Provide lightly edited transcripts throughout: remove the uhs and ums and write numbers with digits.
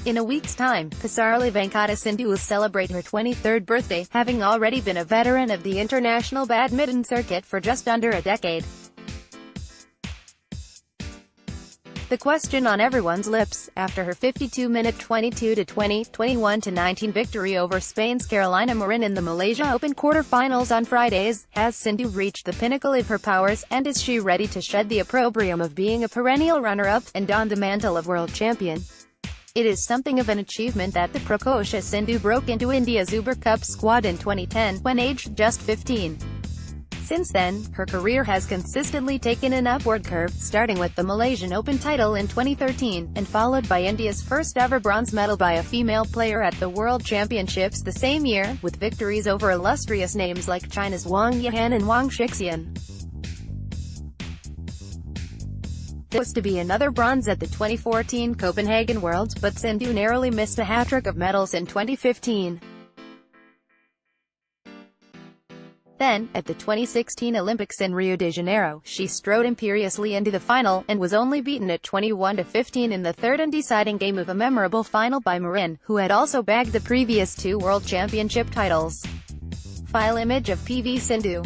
In a week's time, Pusarla Venkata Sindhu will celebrate her 23rd birthday, having already been a veteran of the international badminton circuit for just under a decade. The question on everyone's lips, after her 52-minute 22-20, 21-19 victory over Spain's Carolina Marin in the Malaysia Open quarter-finals on Fridays, has Sindhu reached the pinnacle of her powers, and is she ready to shed the opprobrium of being a perennial runner-up, and don the mantle of world champion? It is something of an achievement that the precocious Sindhu broke into India's Uber Cup squad in 2010, when aged just 15. Since then, her career has consistently taken an upward curve, starting with the Malaysian Open title in 2013, and followed by India's first-ever bronze medal by a female player at the World Championships the same year, with victories over illustrious names like China's Wang Yihan and Wang Shixian. There was to be another bronze at the 2014 Copenhagen Worlds, but Sindhu narrowly missed a hat-trick of medals in 2015. Then, at the 2016 Olympics in Rio de Janeiro, she strode imperiously into the final, and was only beaten at 21-15 in the third and deciding game of a memorable final by Marin, who had also bagged the previous two World Championship titles. File image of PV Sindhu.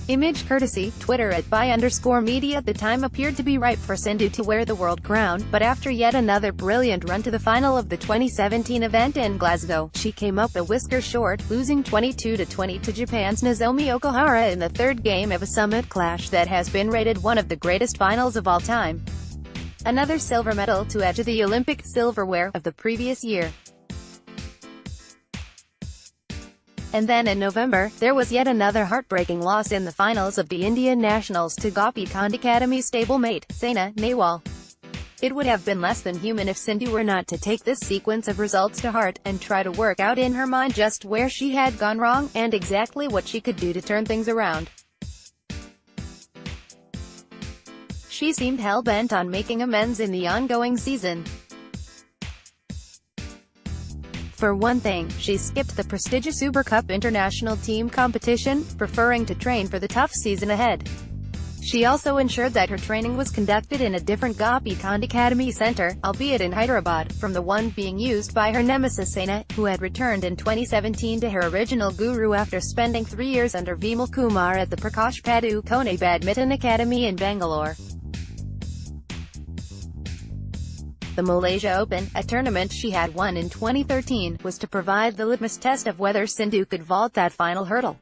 Image courtesy, Twitter @by_media. The time appeared to be ripe for Sindhu to wear the world crown, but after yet another brilliant run to the final of the 2017 event in Glasgow, she came up a whisker short, losing 22-20 to Japan's Nozomi Okuhara in the third game of a summit clash that has been rated one of the greatest finals of all time. Another silver medal to add to the Olympic silverware of the previous year. And then in November, there was yet another heartbreaking loss in the finals of the Indian Nationals to Gopi Chand Academy stablemate, Saina Nehwal. It would have been less than human if Sindhu were not to take this sequence of results to heart, and try to work out in her mind just where she had gone wrong, and exactly what she could do to turn things around. She seemed hell-bent on making amends in the ongoing season. For one thing, she skipped the prestigious Uber Cup international team competition, preferring to train for the tough season ahead. She also ensured that her training was conducted in a different Gopi Chand Academy center, albeit in Hyderabad, from the one being used by her nemesis Saina, who had returned in 2017 to her original guru after spending 3 years under Vimal Kumar at the Prakash Padukone Badminton Academy in Bangalore. The Malaysia Open, a tournament she had won in 2013, was to provide the litmus test of whether Sindhu could vault that final hurdle.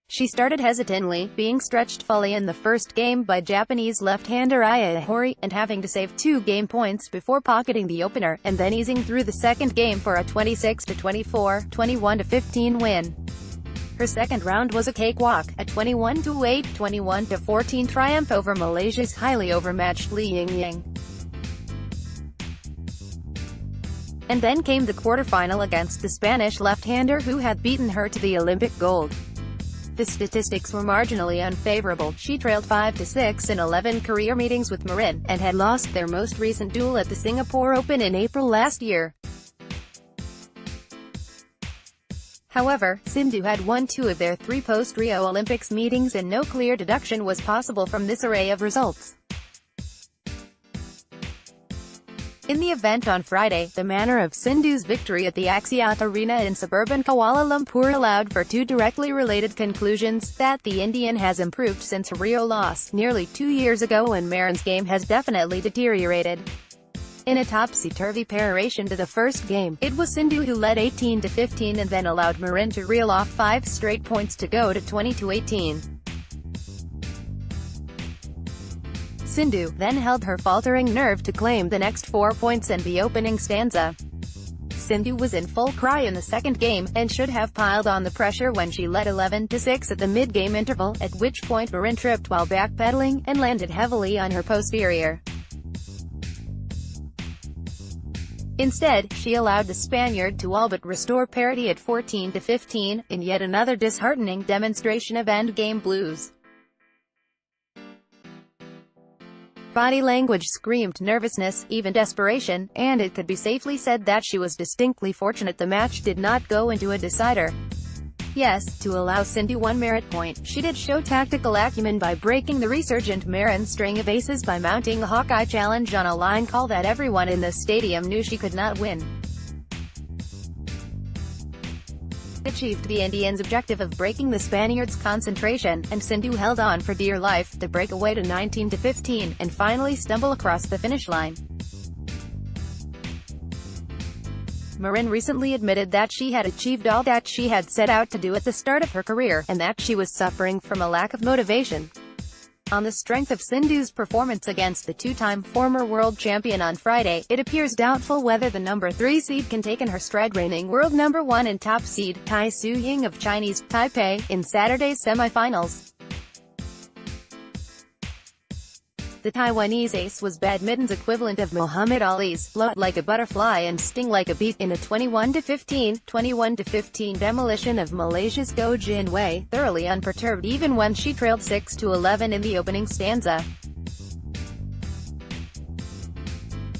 She started hesitantly, being stretched fully in the first game by Japanese left-hander Aya Hori, and having to save 2 game points before pocketing the opener, and then easing through the second game for a 26-24, 21-15 win. Her second round was a cakewalk, a 21-8, 21-14 triumph over Malaysia's highly overmatched Li Yingying. And then came the quarterfinal against the Spanish left-hander who had beaten her to the Olympic gold. The statistics were marginally unfavorable. She trailed 5-6 in 11 career meetings with Marin, and had lost their most recent duel at the Singapore Open in April last year. However, Sindhu had won 2 of their 3 post-Rio Olympics meetings, and no clear deduction was possible from this array of results. In the event on Friday, the manner of Sindhu's victory at the Axiata Arena in suburban Kuala Lumpur allowed for 2 directly related conclusions: that the Indian has improved since her Rio loss, nearly 2 years ago, and Marin's game has definitely deteriorated. In a topsy-turvy peroration to the first game, it was Sindhu who led 18-15 and then allowed Marin to reel off 5 straight points to go to 20-18. Sindhu then held her faltering nerve to claim the next 4 points and the opening stanza. Sindhu was in full cry in the second game, and should have piled on the pressure when she led 11-6 at the mid-game interval, at which point Marin tripped while backpedaling, and landed heavily on her posterior. Instead, she allowed the Spaniard to all but restore parity at 14-15, in yet another disheartening demonstration of endgame blues. Body language screamed nervousness, even desperation, and it could be safely said that she was distinctly fortunate the match did not go into a decider. Yes, to allow Sindhu one merit point, she did show tactical acumen by breaking the resurgent Marin string of aces by mounting a Hawkeye challenge on a line call that everyone in the stadium knew she could not win. Achieved the Indians' objective of breaking the Spaniards' concentration, and Sindhu held on for dear life, to break away to 19-15, and finally stumble across the finish line. Marin recently admitted that she had achieved all that she had set out to do at the start of her career, and that she was suffering from a lack of motivation. On the strength of Sindhu's performance against the two-time former world champion on Friday, it appears doubtful whether the number 3 seed can take in her stride reigning world number 1 and top seed, Tai Tzu-Ying of Chinese Taipei, in Saturday's semi-finals. The Taiwanese ace was badminton's equivalent of Muhammad Ali's float like a butterfly and sting like a bee in a 21-15 demolition of Malaysia's Goh Jin Wei, thoroughly unperturbed even when she trailed 6-11 in the opening stanza.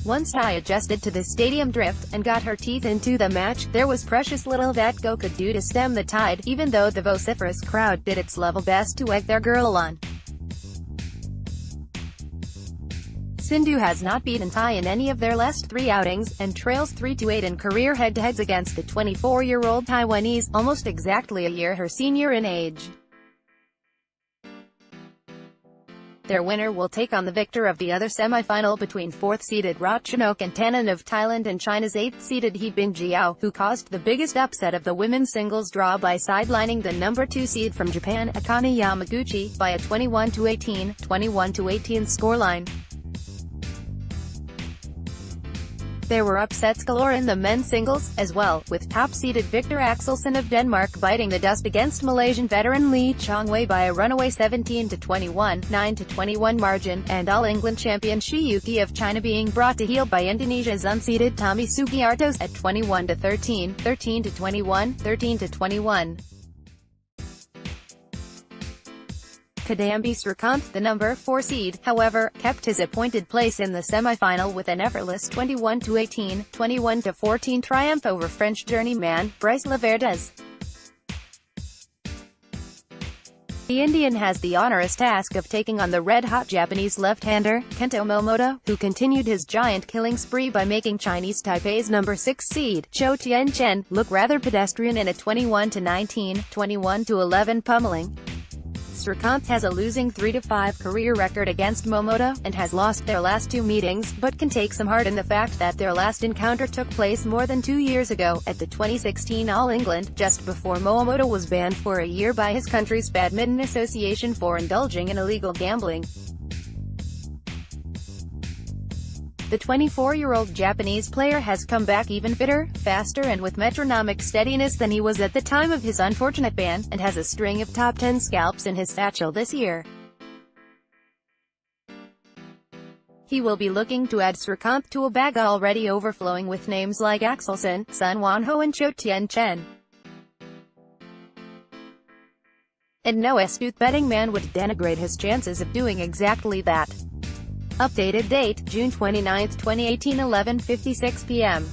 Once Tai adjusted to the stadium drift, and got her teeth into the match, there was precious little that Goh could do to stem the tide, even though the vociferous crowd did its level best to egg their girl on. Sindhu has not beaten Tai in any of their last 3 outings, and trails 3-8 in career head-to-heads against the 24-year-old Taiwanese, almost exactly a year her senior in age. Their winner will take on the victor of the other semi-final between 4th-seeded Ratchanok and Tannen of Thailand and China's 8th-seeded He Bingjiao, who caused the biggest upset of the women's singles draw by sidelining the number 2 seed from Japan, Akane Yamaguchi, by a 21-18 scoreline. There were upsets galore in the men's singles, as well, with top-seeded Victor Axelsen of Denmark biting the dust against Malaysian veteran Lee Chong-wei by a runaway 17-21, 9-21 margin, and All-England champion Shi Yuki of China being brought to heel by Indonesia's unseeded Tommy Sugiartos at 21-13, 13-21, 13-21. Kidambi Srikanth, the number 4 seed, however, kept his appointed place in the semi-final with an effortless 21-18, 21-14 triumph over French journeyman Bryce Laverdes. The Indian has the onerous task of taking on the red-hot Japanese left-hander, Kento Momota, who continued his giant killing spree by making Chinese Taipei's number 6 seed, Zhou Tianchen, look rather pedestrian in a 21-19, 21-11 pummeling. Srikanth has a losing 3-5 career record against Momota, and has lost their last 2 meetings, but can take some heart in the fact that their last encounter took place more than 2 years ago, at the 2016 All-England, just before Momota was banned for a year by his country's Badminton Association for indulging in illegal gambling. The 24-year-old Japanese player has come back even fitter, faster and with metronomic steadiness than he was at the time of his unfortunate ban, and has a string of top 10 scalps in his satchel this year. He will be looking to add Srikanth to a bag already overflowing with names like Axelsen, Sun Wanho and Zhou Tianchen. And no astute betting man would denigrate his chances of doing exactly that. Updated date, June 29, 2018, 11:56 p.m.